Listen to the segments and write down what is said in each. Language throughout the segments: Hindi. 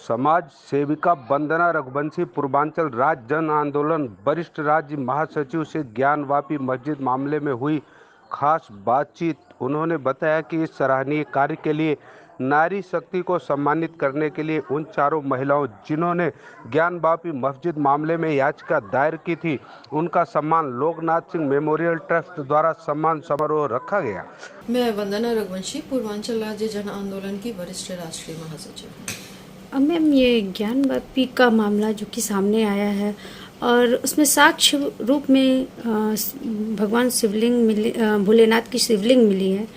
समाज सेविका वंदना रघुवंशी पूर्वांचल राज्य जन आंदोलन वरिष्ठ राज्य महासचिव से ज्ञानवापी मस्जिद मामले में हुई खास बातचीत। उन्होंने बताया कि इस सराहनीय कार्य के लिए नारी शक्ति को सम्मानित करने के लिए उन चारों महिलाओं जिन्होंने ज्ञानवापी मस्जिद मामले में याचिका दायर की थी, उनका सम्मान लोकनाथ सिंह मेमोरियल ट्रस्ट द्वारा सम्मान समारोह रखा गया। मैं वंदना रघुवंशी पूर्वांचल राज्य जन आंदोलन की वरिष्ठ राष्ट्रीय महासचिव हूँ। मैम, ये ज्ञानवापी का मामला जो कि सामने आया है और उसमें साक्ष्य रूप में भगवान शिवलिंग मिली, भोलेनाथ की शिवलिंग मिली है।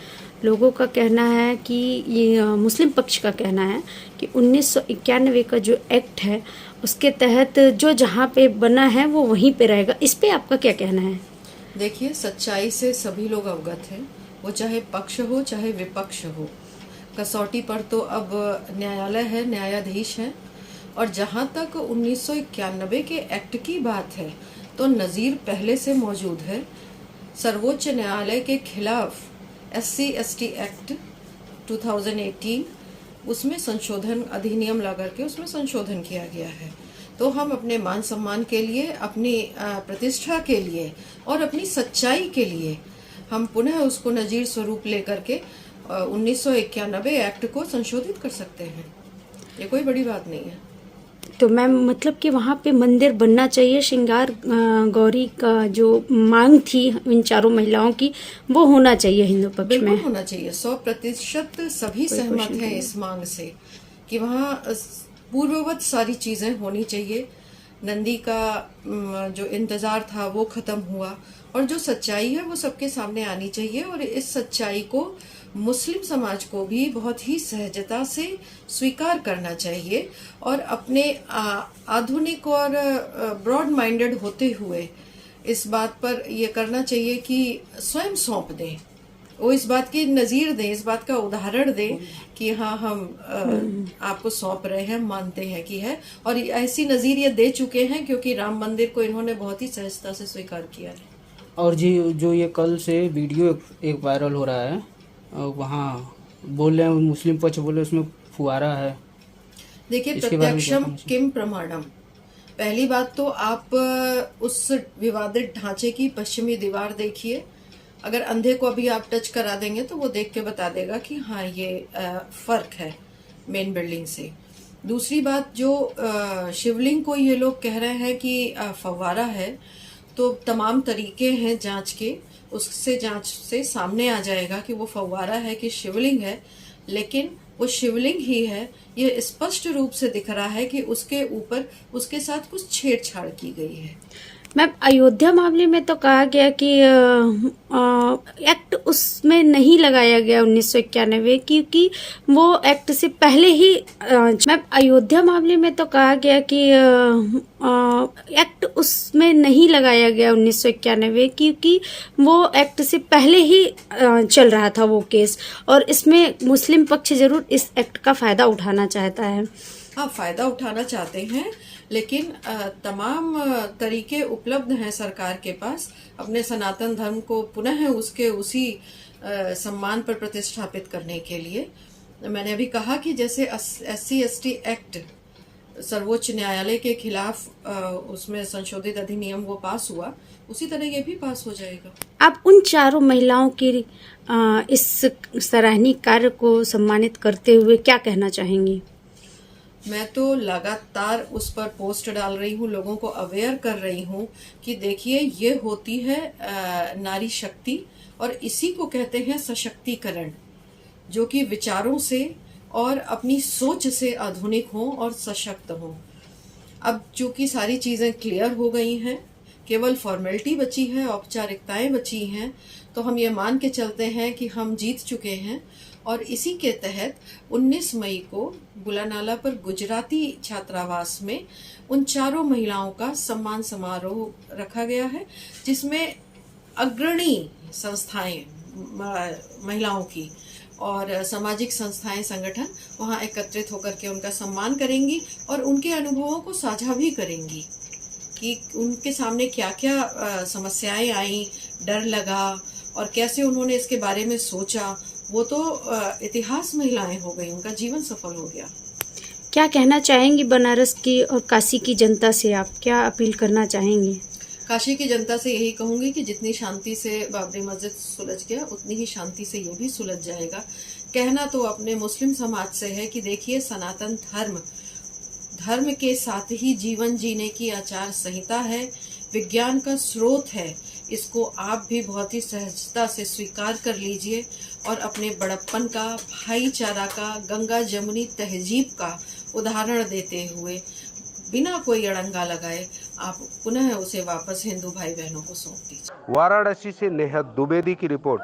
लोगों का कहना है कि ये मुस्लिम पक्ष का कहना है कि 1991 का जो एक्ट है उसके तहत जो जहाँ पे बना है वो वहीं पे रहेगा। इस पे आपका क्या कहना है? देखिए, सच्चाई से सभी लोग अवगत हैं, वो चाहे पक्ष हो चाहे विपक्ष हो। कसौटी पर तो अब न्यायालय है, न्यायाधीश है। और जहाँ तक 1991 के एक्ट की बात है तो नज़ीर पहले से मौजूद है। सर्वोच्च न्यायालय के खिलाफ SC/ST एक्ट 2018 उसमें संशोधन अधिनियम ला करके उसमें संशोधन किया गया है। तो हम अपने मान सम्मान के लिए, अपनी प्रतिष्ठा के लिए और अपनी सच्चाई के लिए हम पुनः उसको नजीर स्वरूप लेकर के 1991 एक्ट को संशोधित कर सकते हैं। ये कोई बड़ी बात नहीं है। तो मैम, मतलब कि वहाँ पे मंदिर बनना चाहिए, श्रृंगार गौरी का जो मांग थी इन चारों महिलाओं की वो होना चाहिए हिंदू पक्ष में? बिल्कुल होना चाहिए। 100% सभी सहमत हैं इस मांग से कि वहाँ पूर्ववत सारी चीजें होनी चाहिए। नंदी का जो इंतजार था वो खत्म हुआ और जो सच्चाई है वो सबके सामने आनी चाहिए। और इस सच्चाई को मुस्लिम समाज को भी बहुत ही सहजता से स्वीकार करना चाहिए और अपने आधुनिक और ब्रॉड माइंडेड होते हुए इस बात पर ये करना चाहिए कि स्वयं सौंप दें, वो इस बात की नजीर दें, इस बात का उदाहरण दें कि हाँ, हम आपको सौंप रहे हैं, मानते हैं कि है। और ऐसी नजीर ये दे चुके हैं क्योंकि राम मंदिर को इन्होंने बहुत ही सहजता से स्वीकार किया है। और जी, जो ये कल से वीडियो एक वायरल हो रहा है, वहाँ बोल रहे हैं मुस्लिम पक्ष बोले उसमें फुहारा है। देखिए, प्रत्यक्षम किम प्रमाणम। पहली बात तो आप उस विवादित ढांचे की पश्चिमी दीवार देखिए। अगर अंधे को अभी आप टच करा देंगे तो वो देख के बता देगा कि हाँ, ये फर्क है मेन बिल्डिंग से। दूसरी बात, जो शिवलिंग को ये लोग कह रहे हैं कि फव्वारा है, तो तमाम तरीके हैं जांच के, उससे जांच से सामने आ जाएगा कि वो फव्वारा है कि शिवलिंग है। लेकिन वो शिवलिंग ही है, ये स्पष्ट रूप से दिख रहा है कि उसके ऊपर उसके साथ कुछ छेड़छाड़ की गई है। मैम, अयोध्या मामले में तो कहा गया कि एक्ट उसमें नहीं लगाया गया 1991, क्योंकि वो एक्ट से पहले ही मैम, अयोध्या मामले में तो कहा गया कि एक्ट उसमें नहीं लगाया गया 1991, क्योंकि वो एक्ट से पहले ही चल रहा था वो केस, और इसमें मुस्लिम पक्ष जरूर इस एक्ट का फायदा उठाना चाहता है। हाँ, फायदा उठाना चाहते हैं, लेकिन तमाम तरीके उपलब्ध हैं सरकार के पास अपने सनातन धर्म को पुनः उसके उसी सम्मान पर प्रतिष्ठापित करने के लिए। मैंने अभी कहा कि जैसे SC/ST एक्ट सर्वोच्च न्यायालय के खिलाफ उसमें संशोधित अधिनियम वो पास हुआ, उसी तरह ये भी पास हो जाएगा। आप उन चारों महिलाओं की इस सराहनीय कार्य को सम्मानित करते हुए क्या कहना चाहेंगी? मैं तो लगातार उस पर पोस्ट डाल रही हूँ, लोगों को अवेयर कर रही हूँ कि देखिए, ये होती है नारी शक्ति, और इसी को कहते हैं सशक्तिकरण, जो कि विचारों से और अपनी सोच से आधुनिक हो और सशक्त हो। अब चूंकि सारी चीजें क्लियर हो गई हैं, केवल फॉर्मेलिटी बची है, औपचारिकताएं बची हैं, तो हम ये मान के चलते हैं कि हम जीत चुके हैं। और इसी के तहत 19 मई को बुलानाला पर गुजराती छात्रावास में उन चारों महिलाओं का सम्मान समारोह रखा गया है, जिसमें अग्रणी संस्थाएं महिलाओं की और सामाजिक संस्थाएं, संगठन वहां एकत्रित होकर के उनका सम्मान करेंगी और उनके अनुभवों को साझा भी करेंगी कि उनके सामने क्या क्या समस्याएं आई, डर लगा और कैसे उन्होंने इसके बारे में सोचा। वो तो इतिहास महिलाएं हो गई, उनका जीवन सफल हो गया। क्या कहना चाहेंगी बनारस की और काशी की जनता से? आप क्या अपील करना चाहेंगे? काशी की जनता से यही कहूंगी कि जितनी शांति से बाबरी मस्जिद सुलझ गया उतनी ही शांति से ये भी सुलझ जाएगा। कहना तो अपने मुस्लिम समाज से है कि देखिए, सनातन धर्म के साथ ही जीवन जीने की आचार संहिता है, विज्ञान का स्रोत है। इसको आप भी बहुत ही सहजता से स्वीकार कर लीजिए और अपने बड़प्पन का, भाईचारा का, गंगा जमुनी तहजीब का उदाहरण देते हुए बिना कोई अड़ंगा लगाए आप पुनः उसे वापस हिंदू भाई बहनों को सौंप दीजिए। वाराणसी से नेहा द्विवेदी की रिपोर्ट।